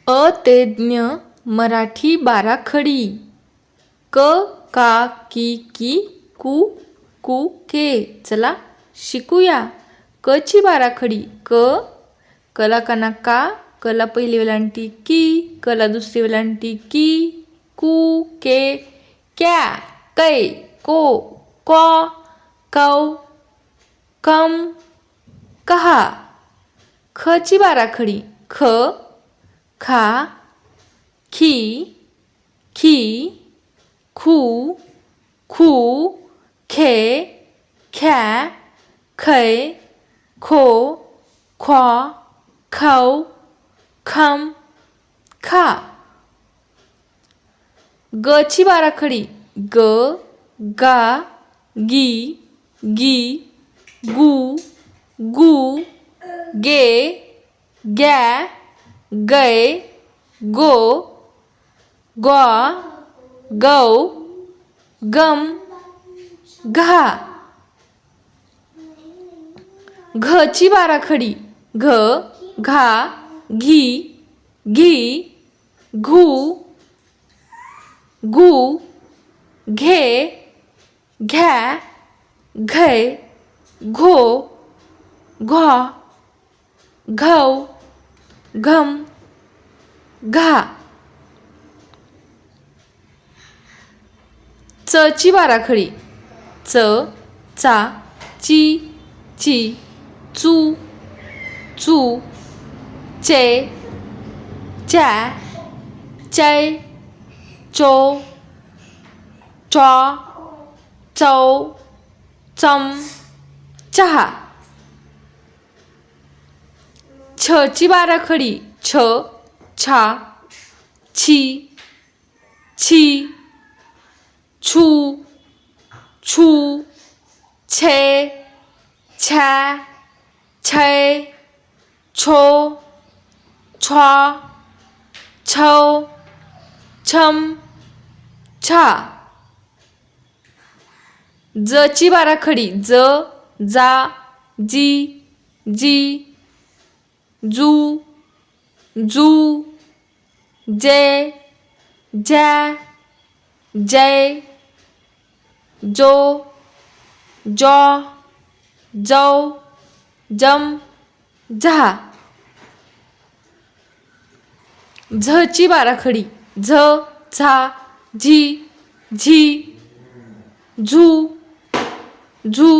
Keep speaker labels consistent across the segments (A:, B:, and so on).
A: अतज्ञ मराठी बाराखडी क का की कु कु के. चला शिकूया. क ची बाराखडी. क कला काना का, कला पहिली वेलांटी की, कला दुसरी वेलांटी की, कु के क्या, कै, को, क्वा, कौ, कम, कहा. ख ची बाराखडी. ख खा, खी, खी, खू, खू, खे, ख्या, खै, खो, ख्वा, खौ, खम, खा. ग ची बाराखडी. ग गा, गी, गी, गु, गु, गे, ग्या, गै, गो, ग्वा, गौ, गम, घा. घ ची बाराखडी. घ घा, घी, घी, घू, गु, घे, घ्या, घै, घो, घ्वा, घौ, घम, घा. च ची बाराखडी. च चा, ची, ची, चू, चू, चे, च्या, चै, चो, च्वा, चौ, चम, चहा. छ ची बाराखडी. छ छा, छी, छी, छू, छू, छे, छ्या, छै, छो, छ्वा, छौ, छम, छा. ज ची बाराखडी. ज जा, जी, जी, जू, जू, जे, ज्या, जै, जो, जॉ, जौ, जम, झा. झ ची बाराखडी. झ झा, झी, झी, झू, झू,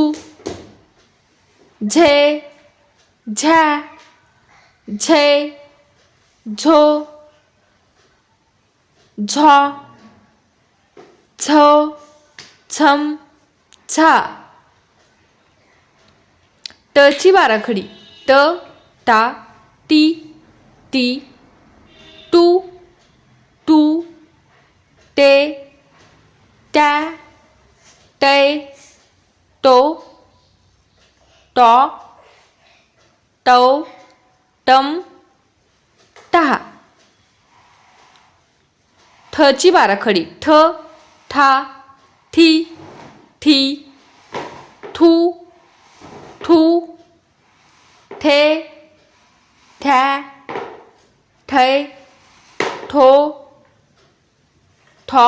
A: झे, झ्या, झै, झो, झ्वा, झौ, झम, झा. ट ची बाराखडी. ट टा, टी, टी, टू, टू, टे, ट्या, टै, टो, टॉ, टौ, टम, टहा. ठ ची बाराखडी. ठ ठा, ठी, ठी, ठू, ठू, ठे, ठ्या, ठै, ठो, ठॉ,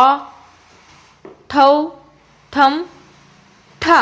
A: ठौ, ठम, ठा.